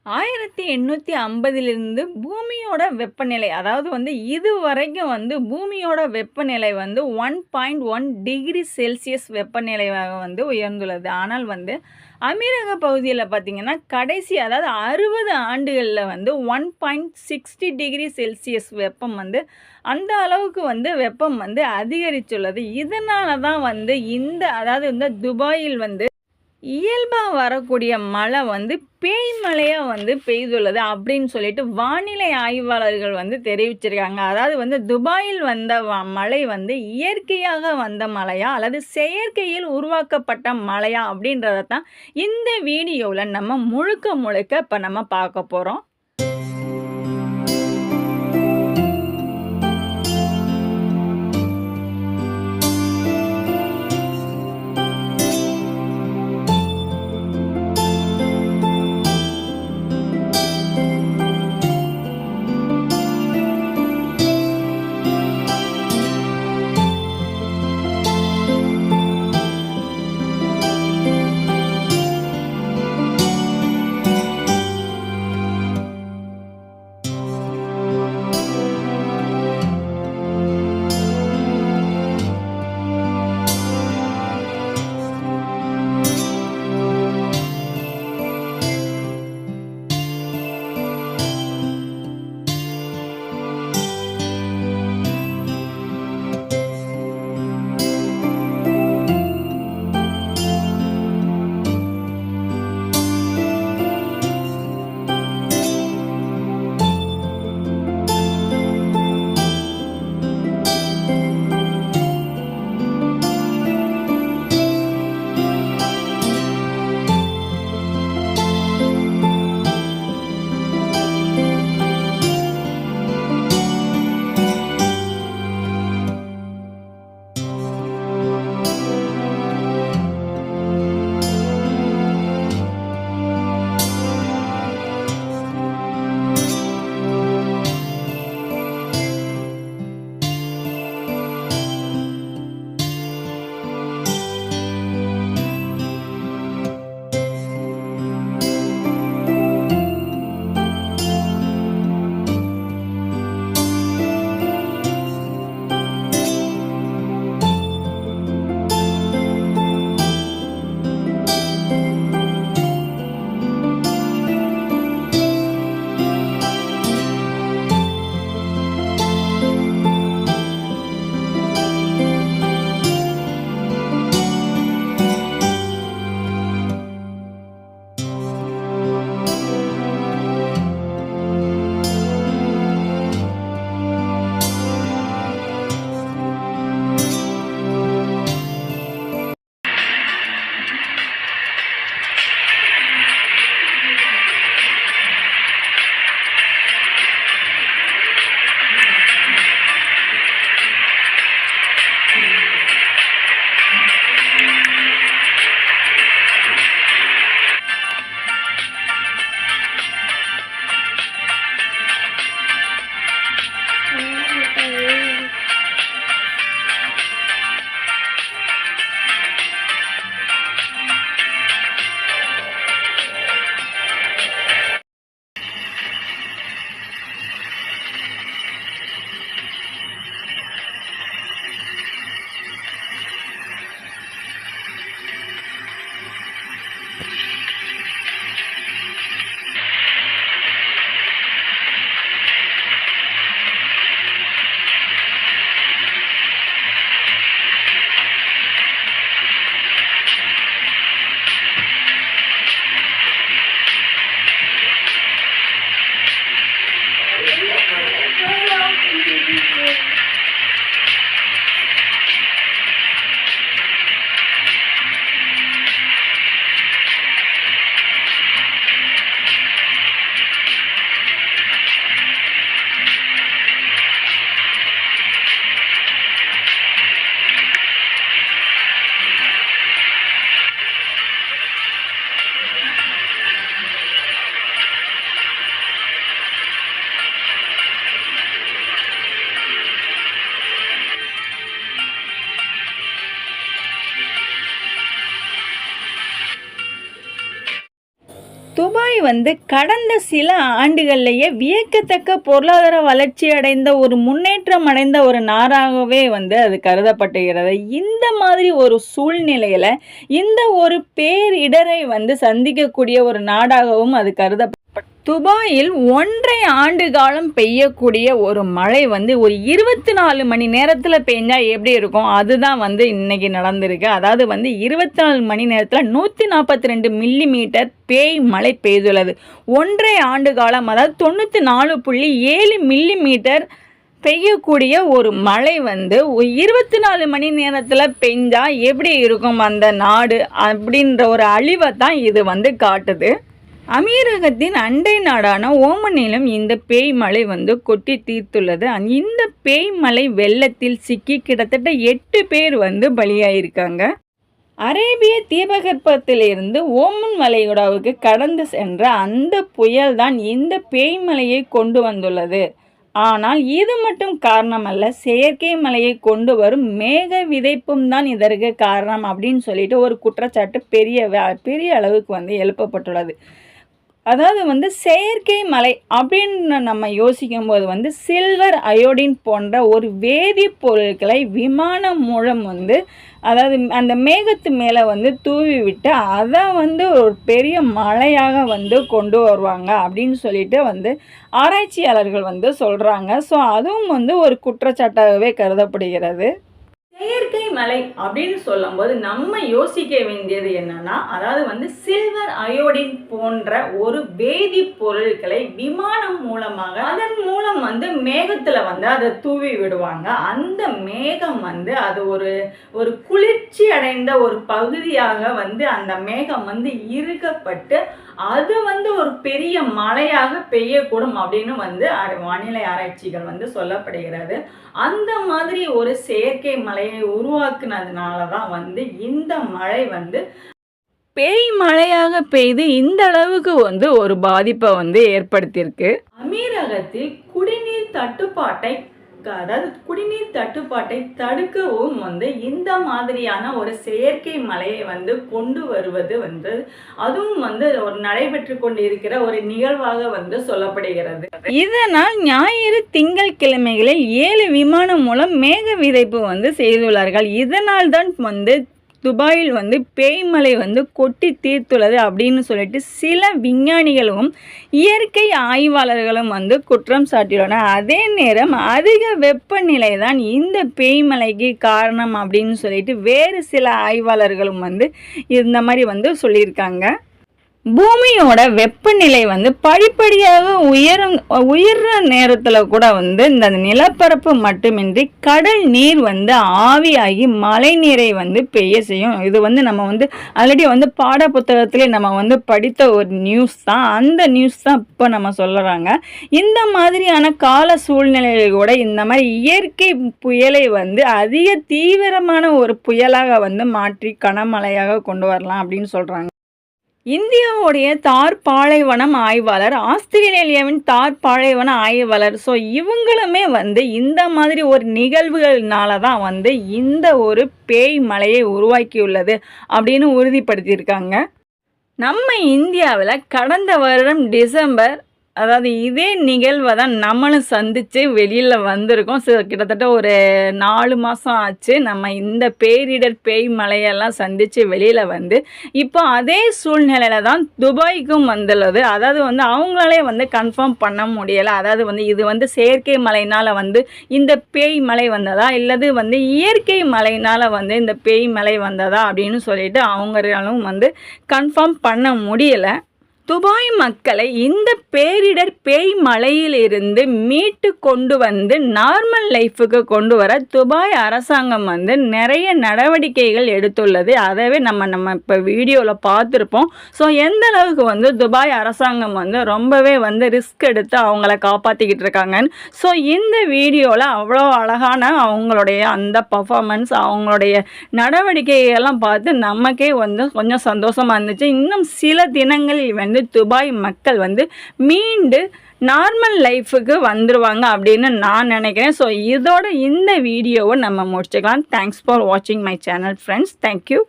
1850லிருந்து பூமியோட வெப்பநிலை, அதாவது இதுவரைக்கும் பூமியோட வெப்பநிலை 1.1 டிகிரி செல்சியஸ் வெப்பநிலையாக உயர்ந்துள்ளது. ஆனால் அமீரக பகுதியில பார்த்தீங்கன்னா, கடைசி அதாவது 60 ஆண்டுகள்ல 1.60 டிகிரி செல்சியஸ் வெப்பம் அந்த அளவுக்கு வெப்பம் அதிகரித்துள்ளது. இதனால தான் அதாவது துபாயில் இயல்பா வரக்கூடிய மழை பேய் மழையா பெய்துள்ளது அப்படின்னு சொல்லிட்டு வானிலை ஆய்வாளர்கள் தெரிவிச்சிருக்காங்க. அதாவது துபாயில் வந்த மழை இயற்கையாக வந்த மழையா அல்லது செயற்கையில் உருவாக்கப்பட்ட மழையா அப்படின்றத தான் இந்த வீடியோவில் நம்ம முழுக்க முழுக்க இப்போ நம்ம பார்க்க போகிறோம். வந்து கடந்த சில ஆண்டுகள்லேயே வியக்கத்தக்க பொருளாதார வளர்ச்சி அடைந்த ஒரு முன்னேற்றம் அடைந்த ஒரு நாடாகவே வந்து அது கருதப்படுகிறது. இந்த மாதிரி ஒரு சூழ்நிலையில் இந்த ஒரு பேரிடரை வந்து சந்திக்கக்கூடிய ஒரு நாடாகவும் அது கருதப்படும். துபாயில் 1.5 ஆண்டு காலம் பெய்யக்கூடிய ஒரு மழை வந்து ஒரு 24 மணி நேரத்தில் பெஞ்சா எப்படி இருக்கும், அதுதான் வந்து இன்னைக்கு நடந்திருக்கு. அதாவது வந்து 24 மணி நேரத்தில் 142 மில்லிமீட்டர் பேய் மழை பெய்துள்ளது. 1.5 ஆண்டு காலம், அதாவது 94.7 மில்லிமீட்டர் பெய்யக்கூடிய ஒரு மழை வந்து 24 மணி நேரத்தில் பெஞ்சா எப்படி இருக்கும் அந்த நாடு அப்படின்ற ஒரு அழிவை தான் இது வந்து காட்டுது. அமீரகத்தின் அண்டை நாடான ஓமனிலும் இந்த பேய் மழை வந்து கொட்டி தீர்த்துள்ளது. இந்த பேய் மழை வெள்ளத்தில் சிக்கி கிட்டத்தட்ட 8 பேர் வந்து பலியாயிருக்காங்க. அரேபிய தீபகற்பத்திலிருந்து ஓமன் வளைகுடாவுக்கு கடந்து சென்ற அந்த புயல் தான் இந்த பேய் மழையை கொண்டு வந்துள்ளது. ஆனால் இது மட்டும் காரணமல்ல, செயற்கை மழையை கொண்டு வரும் மேக விதைப்பும் தான் இதற்கு காரணம் அப்படின்னு சொல்லிட்டு ஒரு குற்றச்சாட்டு பெரிய அளவுக்கு வந்து எழுப்பப்பட்டுள்ளது. அதாவது வந்து செயற்கை மழை அப்படின்னு நம்ம யோசிக்கும் போது வந்து சில்வர் அயோடின் போன்ற ஒரு வேதிப்பொருட்களை விமானம் மூலம் வந்து அதாவது அந்த மேகத்து மேலே வந்து தூவி விட்டு அதை வந்து ஒரு பெரிய மழையாக வந்து கொண்டு வருவாங்க அப்படின்னு சொல்லிட்டு வந்து ஆராய்ச்சியாளர்கள் வந்து சொல்கிறாங்க. ஸோ அதுவும் வந்து ஒரு குற்றச்சாட்டாகவே கருதப்படுகிறது. செயற்கை மழை அப்படின்னு சொல்லும்போது நம்ம யோசிக்க வேண்டியது என்னன்னா, அதாவது வந்து சில்வர் அயோடின் போன்ற ஒரு வேதிப்பொருட்களை விமானம் மூலமாக அதன் மூலம் வந்து மேகத்துல வந்து அதை தூவி விடுவாங்க. அந்த மேகம் வந்து அது ஒரு குளிர்ச்சி அடைந்த ஒரு பகுதியாக வந்து அந்த மேகம் வந்து இறுக்கப்பட்டு அது வந்து ஒரு பெரிய மழையாக பெய்யக்கூடும் அப்படின்னு வந்து வானிலை ஆராய்ச்சிகள் வந்து சொல்லப்படுகிறது. அந்த மாதிரி ஒரு செயற்கை மழையை உருவாக்குனதுனால தான் வந்து இந்த மழை வந்து பேய் மழையாக பெய்து இந்த அளவுக்கு வந்து ஒரு பாதிப்பை வந்து ஏற்படுத்தியிருக்கு. அமீரகத்தில் குடிநீர் தட்டுப்பாட்டை தடுக்கவும் வந்து இந்த மாதிரியான ஒரு செயற்கை மழையை வந்து கொண்டு வருவது வந்து அதுவும் வந்து ஒரு நடைபெற்று கொண்டு இருக்கிற ஒரு நிகழ்வாக வந்து சொல்லப்படுகிறது. இதனால் ஞாயிறு திங்கட்கிழமைகளில் 7 விமானம் மூலம் மேக விதைப்பு வந்து செய்துள்ளார்கள். இதனால் தான் வந்து துபாயில் வந்து பேய்மழை வந்து கொட்டி தீர்த்துள்ளது அப்படின்னு சொல்லிட்டு சில விஞ்ஞானிகளும் இயற்கை ஆய்வாளர்களும் வந்து குற்றம் சாட்டியுள்ளனர். அதே நேரம் அதிக வெப்பநிலை தான் இந்த பேய்மழைக்கு காரணம் அப்படின்னு சொல்லிட்டு வேறு சில ஆய்வாளர்களும் வந்து இந்த மாதிரி வந்து சொல்லியிருக்காங்க. பூமியோட வெப்பநிலை வந்து படிப்படியாக உயர்ற நேரத்தில் கூட வந்து இந்த நிலப்பரப்பு மட்டுமின்றி கடல் நீர் வந்து ஆவியாகி மழை நீரை வந்து பெய்ய செய்யும். இது வந்து நம்ம வந்து ஆல்ரெடி வந்து பாட புத்தகத்திலே நம்ம வந்து படித்த ஒரு நியூஸ் தான். அந்த நியூஸ் தான் இப்போ நம்ம சொல்லுறாங்க. இந்த மாதிரியான கால சூழ்நிலையில் கூட இந்த மாதிரி இயற்கை புயலை வந்து அதிக தீவிரமான ஒரு புயலாக வந்து மாற்றி கனமழையாக கொண்டு வரலாம் அப்படின்னு சொல்கிறாங்க. இந்தியாவுடைய தார் பாலைவனம் ஆய்வாளர், ஆஸ்திரேலியாவின் தார் பாலைவன ஆய்வாளர், ஸோ இவங்களுமே வந்து இந்த மாதிரி ஒரு நிகழ்வுகள்னால தான் வந்து இந்த ஒரு பேய் மலையை உருவாக்கியுள்ளது அப்படின்னு உறுதிப்படுத்தியிருக்காங்க. நம்ம இந்தியாவில் கடந்த வருடம் டிசம்பர், அதாவது இதே நிகழ்வை தான் நம்மளும் சந்தித்து வெளியில் வந்திருக்கோம். ஸோ கிட்டத்தட்ட ஒரு 4 மாதம் ஆச்சு நம்ம இந்த பேரிடர் பேய் மலையெல்லாம் சந்தித்து வெளியில் வந்து இப்போ அதே சூழ்நிலையில் தான் துபாய்க்கும் வந்துள்ளது. அதாவது வந்து அவங்களாலே வந்து கன்ஃபார்ம் பண்ண முடியலை. அதாவது வந்து இது வந்து செயற்கை மலையினால் வந்து இந்த பேய் மலை வந்ததா இல்லது வந்து இயற்கை மலையினால் வந்து இந்த பேய் மலை வந்ததா அப்படின்னு சொல்லிட்டு அவங்களாலும் வந்து கன்ஃபார்ம் பண்ண முடியலை. துபாய் மக்களை இந்த பேரிடர் பேய் மலையிலிருந்து மீட்டு கொண்டு வந்து நார்மல் லைஃபுக்கு கொண்டு வர துபாய் அரசாங்கம் வந்து நிறைய நடவடிக்கைகள் எடுத்துள்ளது. அதவே நம்ம இப்போ வீடியோவில் பார்த்துருப்போம். ஸோ எந்த அளவுக்கு வந்து துபாய் அரசாங்கம் வந்து ரொம்பவே வந்து ரிஸ்க் எடுத்து அவங்கள காப்பாற்றிக்கிட்டு இருக்காங்கன்னு ஸோ இந்த வீடியோவில் அவ்வளோ அழகான அவங்களுடைய அந்த பர்ஃபார்மன்ஸ், அவங்களுடைய நடவடிக்கையெல்லாம் பார்த்து நமக்கே வந்து கொஞ்சம் சந்தோஷமாக இருந்துச்சு. இன்னும் சில தினங்களில் வந்து துபாய் மக்கள் வந்து மீண்டு நார்மல் லைஃபுக்கு வந்துடுவாங்க அப்படின்னு நான் நினைக்கிறேன். ஸோ இதோட இந்த வீடியோவை நம்ம முடிச்சுக்கலாம். தேங்க்ஸ் ஃபார் வாட்சிங் மை சேனல் ஃப்ரெண்ட்ஸ். தேங்க்யூ.